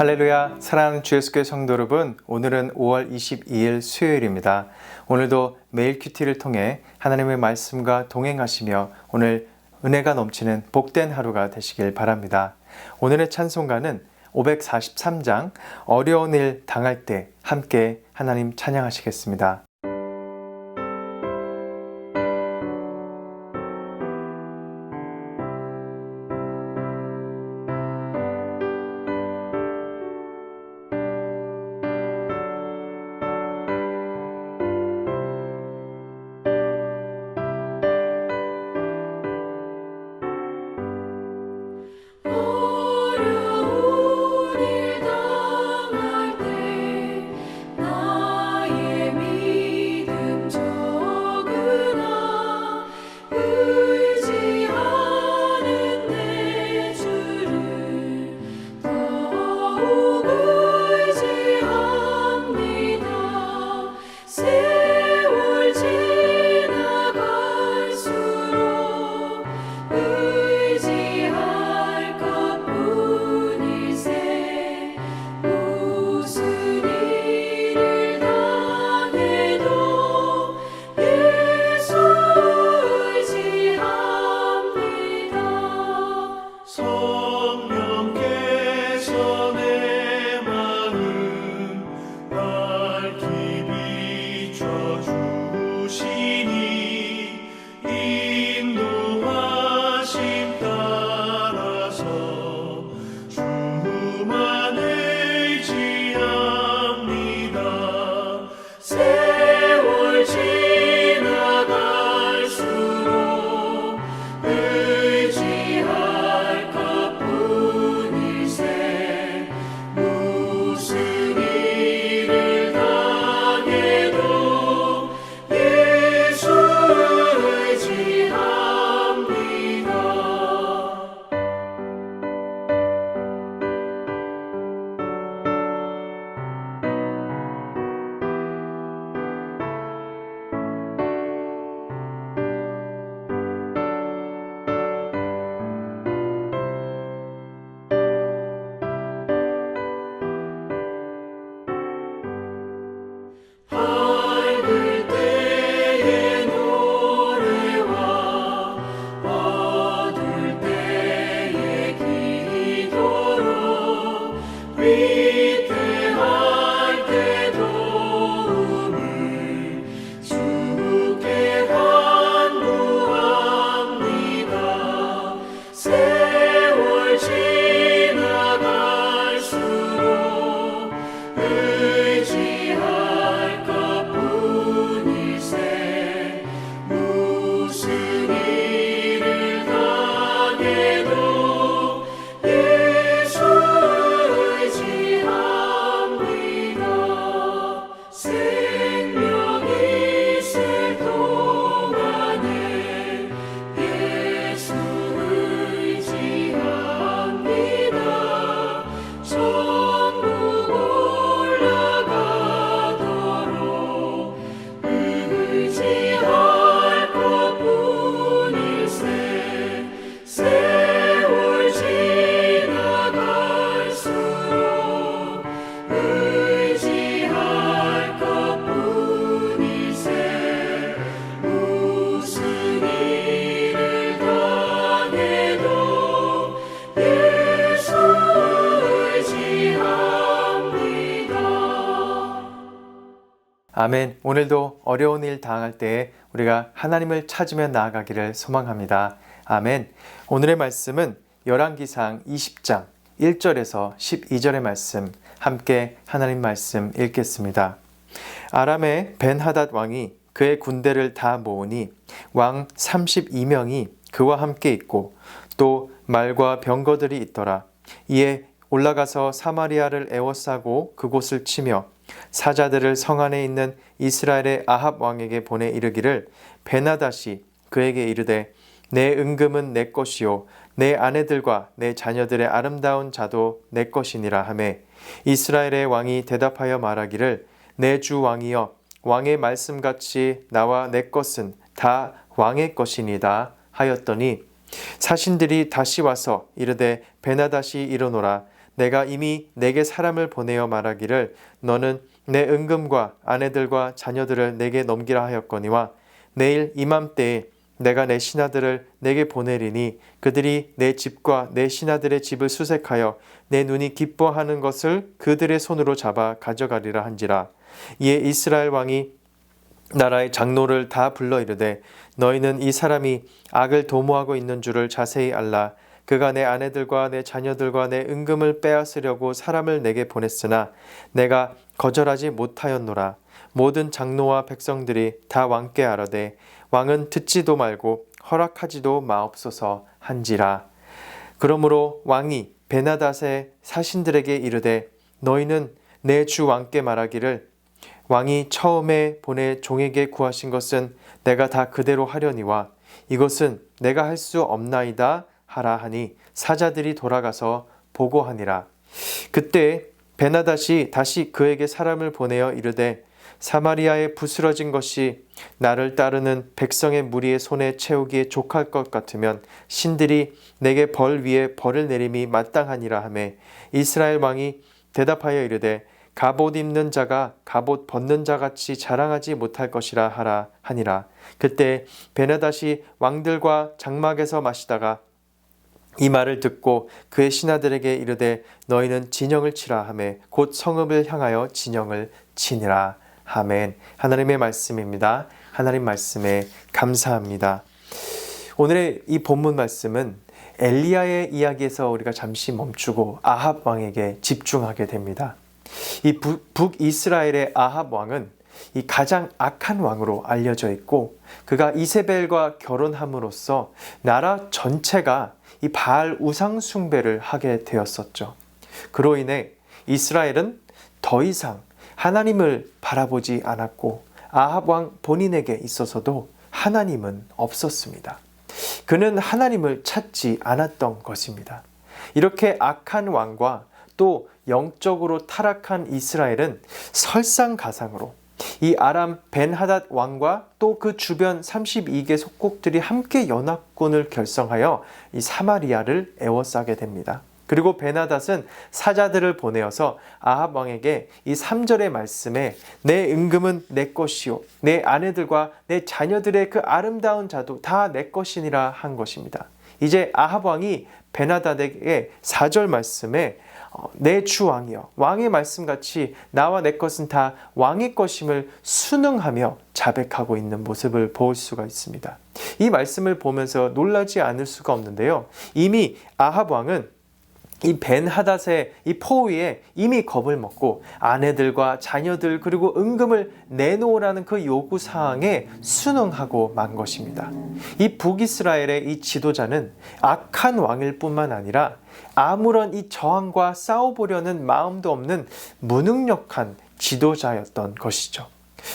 할렐루야, 사랑하는 주 예수교회 성도 여러분, 오늘은 5월 22일 수요일입니다. 오늘도 매일 큐티를 통해 하나님의 말씀과 동행하시며 오늘 은혜가 넘치는 복된 하루가 되시길 바랍니다. 오늘의 찬송가는 543장 어려운 일 당할 때 함께 하나님 찬양하시겠습니다. 아멘. 오늘도 어려운 일 당할 때 우리가 하나님을 찾으며 나아가기를 소망합니다. 아멘. 오늘의 말씀은 열왕기상 20장 1절에서 12절의 말씀 함께 하나님 말씀 읽겠습니다. 아람의 벤하닷 왕이 그의 군대를 다 모으니 왕 32명이 그와 함께 있고 또 말과 병거들이 있더라. 이에 올라가서 사마리아를 에워싸고 그곳을 치며 사자들을 성 안에 있는 이스라엘의 아합 왕에게 보내 이르기를 벤하닷이 그에게 이르되 내 은금은 내 것이요 내 아내들과 내 자녀들의 아름다운 자도 내 것이니라 하매 이스라엘의 왕이 대답하여 말하기를 내 주 왕이여 왕의 말씀같이 나와 내 것은 다 왕의 것이니다 하였더니 사신들이 다시 와서 이르되 벤하닷이 이르노라 내가 이미 내게 사람을 보내어 말하기를 너는 내 은금과 아내들과 자녀들을 내게 넘기라 하였거니와 내일 이맘때에 내가 내 신하들을 내게 보내리니 그들이 내 집과 내 신하들의 집을 수색하여 내 눈이 기뻐하는 것을 그들의 손으로 잡아 가져가리라 한지라. 이에 이스라엘 왕이 나라의 장로를 다 불러 이르되 너희는 이 사람이 악을 도모하고 있는 줄을 자세히 알라. 그가 내 아내들과 내 자녀들과 내 은금을 빼앗으려고 사람을 내게 보냈으나 내가 거절하지 못하였노라. 모든 장로와 백성들이 다 왕께 아뢰되 왕은 듣지도 말고 허락하지도 마옵소서 한지라. 그러므로 왕이 베나닷의 사신들에게 이르되 너희는 내 주 왕께 말하기를 왕이 처음에 보내 종에게 구하신 것은 내가 다 그대로 하려니와 이것은 내가 할 수 없나이다 하라 하니 사자들이 돌아가서 보고하니라. 그때 베나닷이 다시 그에게 사람을 보내어 이르되 사마리아에 부스러진 것이 나를 따르는 백성의 무리의 손에 채우기에 족할 것 같으면 신들이 내게 벌 위에 벌을 내림이 마땅하니라 하매 이스라엘 왕이 대답하여 이르되 갑옷 입는 자가 갑옷 벗는 자같이 자랑하지 못할 것이라 하라 하니라. 그때 베나닷이 왕들과 장막에서 마시다가 이 말을 듣고 그의 신하들에게 이르되 너희는 진영을 치라 하매 곧 성읍을 향하여 진영을 치니라. 아멘. 하나님의 말씀입니다. 하나님 말씀에 감사합니다. 오늘의 이 본문 말씀은 엘리야의 이야기에서 우리가 잠시 멈추고 아합 왕에게 집중하게 됩니다. 이 북이스라엘의 아합 왕은 이 가장 악한 왕으로 알려져 있고 그가 이세벨과 결혼함으로써 나라 전체가 이 바알 우상 숭배를 하게 되었었죠. 그로 인해 이스라엘은 더 이상 하나님을 바라보지 않았고 아합 왕 본인에게 있어서도 하나님은 없었습니다. 그는 하나님을 찾지 않았던 것입니다. 이렇게 악한 왕과 또 영적으로 타락한 이스라엘은 설상가상으로 이 아람 벤하닷 왕과 또 그 주변 32개 속국들이 함께 연합군을 결성하여 이 사마리아를 에워싸게 됩니다. 그리고 벤하닷은 사자들을 보내어서 아합 왕에게 이 3절의 말씀에 내 은금은 내 것이요 내 아내들과 내 자녀들의 그 아름다운 자도 다 내 것이니라 한 것입니다. 이제 아합 왕이 벤하닷에게 4절 말씀에 내 주 왕이여 왕의 말씀같이 나와 내 것은 다 왕의 것임을 순응하며 자백하고 있는 모습을 볼 수가 있습니다. 이 말씀을 보면서 놀라지 않을 수가 없는데요. 이미 아합 왕은 이 벤하닷의 이 포위에 이미 겁을 먹고 아내들과 자녀들 그리고 은금을 내놓으라는 그 요구사항에 순응하고 만 것입니다. 이 북이스라엘의 이 지도자는 악한 왕일 뿐만 아니라 아무런 이 저항과 싸워보려는 마음도 없는 무능력한 지도자였던 것이죠.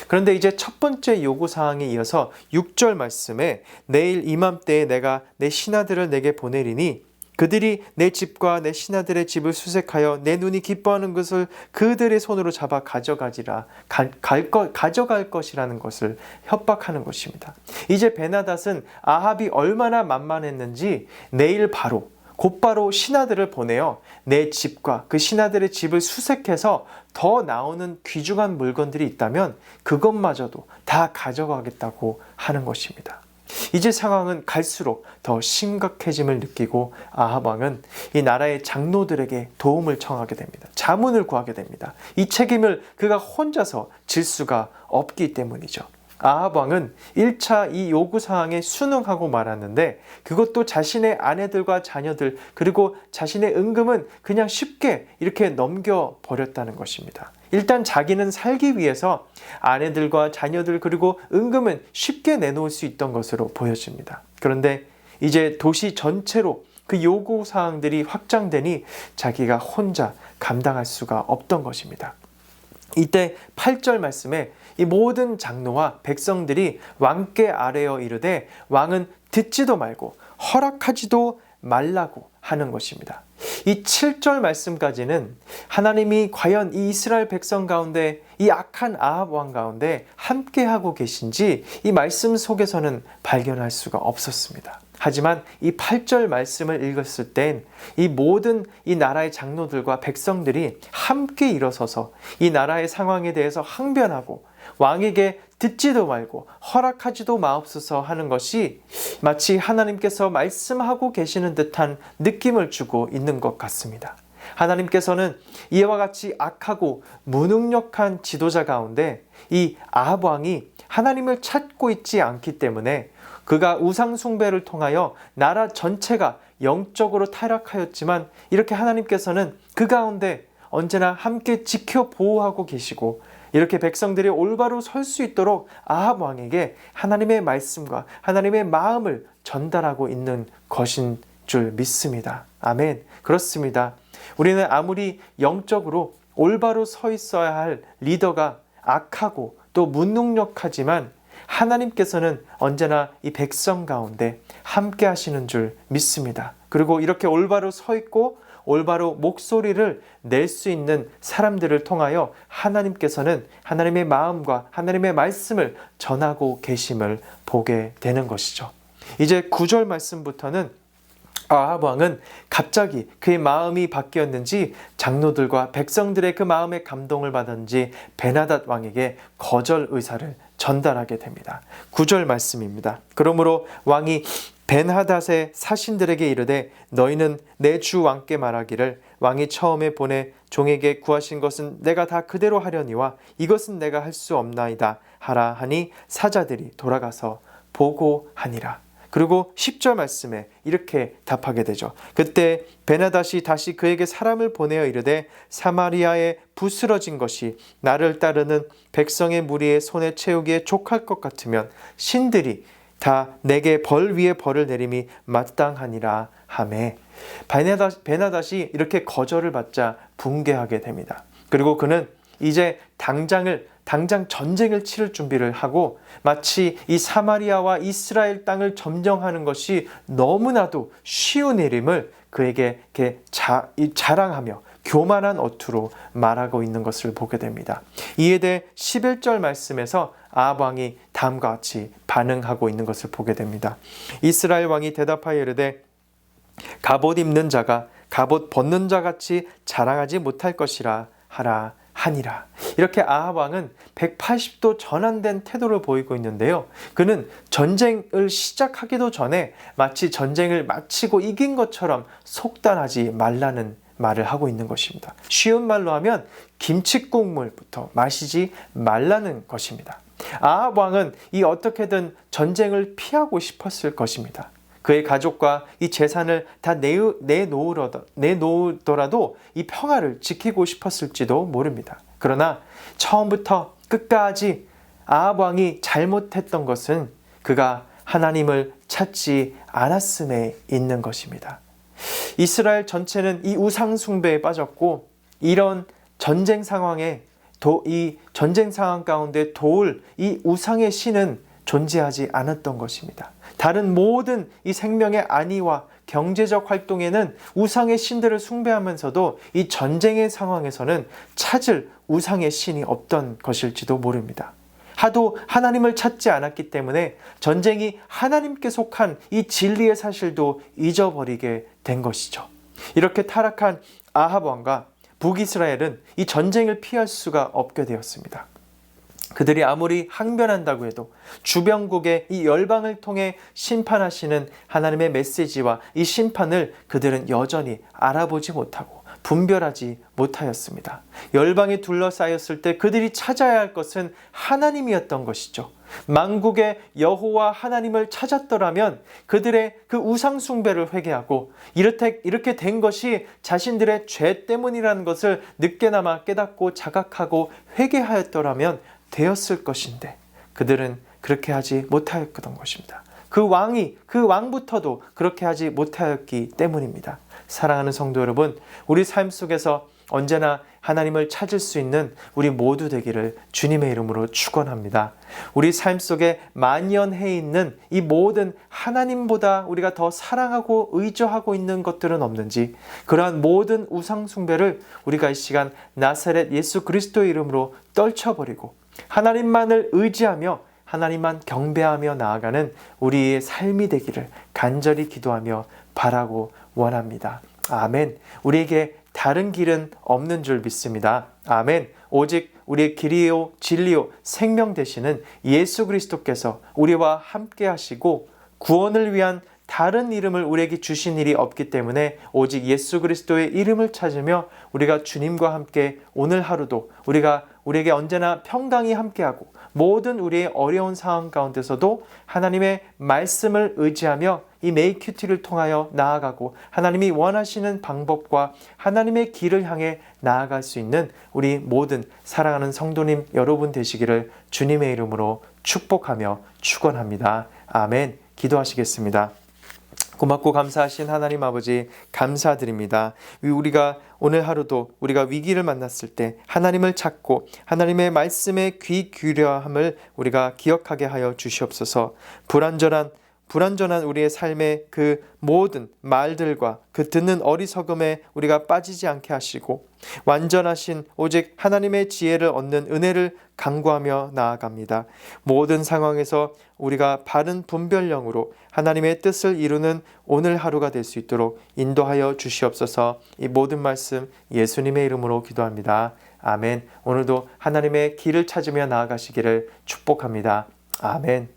그런데 이제 첫 번째 요구사항에 이어서 6절 말씀에 내일 이맘때에 내가 내 신하들을 내게 보내리니 그들이 내 집과 내 신하들의 집을 수색하여 내 눈이 기뻐하는 것을 그들의 손으로 잡아 가져갈 것이라는 것을 협박하는 것입니다. 이제 베나닷은 아합이 얼마나 만만했는지 내일 곧바로 신하들을 보내어 내 집과 그 신하들의 집을 수색해서 더 나오는 귀중한 물건들이 있다면 그것마저도 다 가져가겠다고 하는 것입니다. 이제 상황은 갈수록 더 심각해짐을 느끼고 아합 왕은 이 나라의 장로들에게 도움을 청하게 됩니다. 자문을 구하게 됩니다. 이 책임을 그가 혼자서 질 수가 없기 때문이죠. 아합 왕은 1차 이 요구사항에 순응하고 말았는데 그것도 자신의 아내들과 자녀들 그리고 자신의 은금은 그냥 쉽게 이렇게 넘겨버렸다는 것입니다. 일단 자기는 살기 위해서 아내들과 자녀들 그리고 은금은 쉽게 내놓을 수 있던 것으로 보여집니다. 그런데 이제 도시 전체로 그 요구사항들이 확장되니 자기가 혼자 감당할 수가 없던 것입니다. 이때 8절 말씀에 이 모든 장로와 백성들이 왕께 아뢰어 이르되 왕은 듣지도 말고 허락하지도 말라고 하는 것입니다. 이 7절 말씀까지는 하나님이 과연 이 이스라엘 백성 가운데, 이 악한 아합 왕 가운데 함께하고 계신지 이 말씀 속에서는 발견할 수가 없었습니다. 하지만 이 8절 말씀을 읽었을 땐 이 모든 이 나라의 장로들과 백성들이 함께 일어서서 이 나라의 상황에 대해서 항변하고 왕에게 듣지도 말고 허락하지도 마옵소서 하는 것이 마치 하나님께서 말씀하고 계시는 듯한 느낌을 주고 있는 것 같습니다. 하나님께서는 이와 같이 악하고 무능력한 지도자 가운데 이 아합 왕이 하나님을 찾고 있지 않기 때문에 그가 우상 숭배를 통하여 나라 전체가 영적으로 타락하였지만 이렇게 하나님께서는 그 가운데 언제나 함께 지켜 보호하고 계시고 이렇게 백성들이 올바로 설 수 있도록 아합 왕에게 하나님의 말씀과 하나님의 마음을 전달하고 있는 것인 줄 믿습니다. 아멘. 그렇습니다. 우리는 아무리 영적으로 올바로 서 있어야 할 리더가 악하고 또 무능력하지만 하나님께서는 언제나 이 백성 가운데 함께 하시는 줄 믿습니다. 그리고 이렇게 올바로 서 있고 올바로 목소리를 낼 수 있는 사람들을 통하여 하나님께서는 하나님의 마음과 하나님의 말씀을 전하고 계심을 보게 되는 것이죠. 이제 9절 말씀부터는 아합 왕은 갑자기 그의 마음이 바뀌었는지 장로들과 백성들의 그 마음의 감동을 받았는지 베나닷 왕에게 거절 의사를 전달하게 됩니다. 9절 말씀입니다. 그러므로 왕이 벤하닷의 사신들에게 이르되 너희는 내 주 왕께 말하기를 왕이 처음에 보내 종에게 구하신 것은 내가 다 그대로 하려니와 이것은 내가 할 수 없나이다 하라 하니 사자들이 돌아가서 보고하니라. 그리고 10절 말씀에 이렇게 답하게 되죠. 그때 베나닷이 다시 그에게 사람을 보내어 이르되 사마리아에 부스러진 것이 나를 따르는 백성의 무리의 손에 채우기에 족할 것 같으면 신들이 다 내게 벌 위에 벌을 내림이 마땅하니라 하매 베나닷이 이렇게 거절을 받자 붕괴하게 됩니다. 그리고 그는 이제 당장 전쟁을 치를 준비를 하고 마치 이 사마리아와 이스라엘 땅을 점령하는 것이 너무나도 쉬운 일임을 그에게 이렇게 자랑하며 교만한 어투로 말하고 있는 것을 보게 됩니다. 이에 대해 11절 말씀에서 아합 왕이 다음과 같이 반응하고 있는 것을 보게 됩니다. 이스라엘 왕이 대답하여 이르되 갑옷 입는 자가 갑옷 벗는 자 같이 자랑하지 못할 것이라 하라 하니라. 이렇게 아합 왕은 180도 전환된 태도를 보이고 있는데요. 그는 전쟁을 시작하기도 전에 마치 전쟁을 마치고 이긴 것처럼 속단하지 말라는 말을 하고 있는 것입니다. 쉬운 말로 하면 김칫국물부터 마시지 말라는 것입니다. 아합 왕은 이 어떻게든 전쟁을 피하고 싶었을 것입니다. 그의 가족과 이 재산을 다 내놓더라도 이 평화를 지키고 싶었을지도 모릅니다. 그러나 처음부터 끝까지 아합 왕이 잘못했던 것은 그가 하나님을 찾지 않았음에 있는 것입니다. 이스라엘 전체는 이 우상 숭배에 빠졌고 이런 전쟁 상황에 이 전쟁 상황 가운데 도울 이 우상의 신은 존재하지 않았던 것입니다. 다른 모든 이 생명의 안위와 경제적 활동에는 우상의 신들을 숭배하면서도 이 전쟁의 상황에서는 찾을 우상의 신이 없던 것일지도 모릅니다. 하도 하나님을 찾지 않았기 때문에 전쟁이 하나님께 속한 이 진리의 사실도 잊어버리게 된 것이죠. 이렇게 타락한 아합 왕과 북이스라엘은 이 전쟁을 피할 수가 없게 되었습니다. 그들이 아무리 항변한다고 해도 주변국의 이 열방을 통해 심판하시는 하나님의 메시지와 이 심판을 그들은 여전히 알아보지 못하고 분별하지 못하였습니다. 열방에 둘러싸였을 때 그들이 찾아야 할 것은 하나님이었던 것이죠. 만국의 여호와 하나님을 찾았더라면 그들의 그 우상 숭배를 회개하고 이렇게 된 것이 자신들의 죄 때문이라는 것을 늦게나마 깨닫고 자각하고 회개하였더라면 되었을 것인데 그들은 그렇게 하지 못하였던 것입니다. 그 왕부터도 그렇게 하지 못하였기 때문입니다. 사랑하는 성도 여러분, 우리 삶 속에서 언제나 하나님을 찾을 수 있는 우리 모두 되기를 주님의 이름으로 축원합니다. 우리 삶 속에 만연해 있는 이 모든 하나님보다 우리가 더 사랑하고 의존하고 있는 것들은 없는지, 그러한 모든 우상 숭배를 우리가 이 시간 나사렛 예수 그리스도의 이름으로 떨쳐버리고 하나님만을 의지하며 하나님만 경배하며 나아가는 우리의 삶이 되기를 간절히 기도하며 바라고 원합니다. 아멘. 우리에게 다른 길은 없는 줄 믿습니다. 아멘. 오직 우리의 길이요 진리요 생명 되시는 예수 그리스도께서 우리와 함께 하시고 구원을 위한 다른 이름을 우리에게 주신 일이 없기 때문에 오직 예수 그리스도의 이름을 찾으며 우리가 주님과 함께 오늘 하루도 우리에게 언제나 평강이 함께하고 모든 우리의 어려운 상황 가운데서도 하나님의 말씀을 의지하며 이 메이큐티를 통하여 나아가고 하나님이 원하시는 방법과 하나님의 길을 향해 나아갈 수 있는 우리 모든 사랑하는 성도님 여러분 되시기를 주님의 이름으로 축복하며 축원합니다. 아멘. 기도하시겠습니다. 고맙고 감사하신 하나님 아버지 감사드립니다. 우리가 오늘 하루도 우리가 위기를 만났을 때 하나님을 찾고 하나님의 말씀에 귀 기울여야 함을 우리가 기억하게 하여 주시옵소서. 불완전한 우리의 삶의 그 모든 말들과 그 듣는 어리석음에 우리가 빠지지 않게 하시고 완전하신 오직 하나님의 지혜를 얻는 은혜를 간구하며 나아갑니다. 모든 상황에서 우리가 바른 분별력으로 하나님의 뜻을 이루는 오늘 하루가 될 수 있도록 인도하여 주시옵소서. 이 모든 말씀 예수님의 이름으로 기도합니다. 아멘. 오늘도 하나님의 길을 찾으며 나아가시기를 축복합니다. 아멘.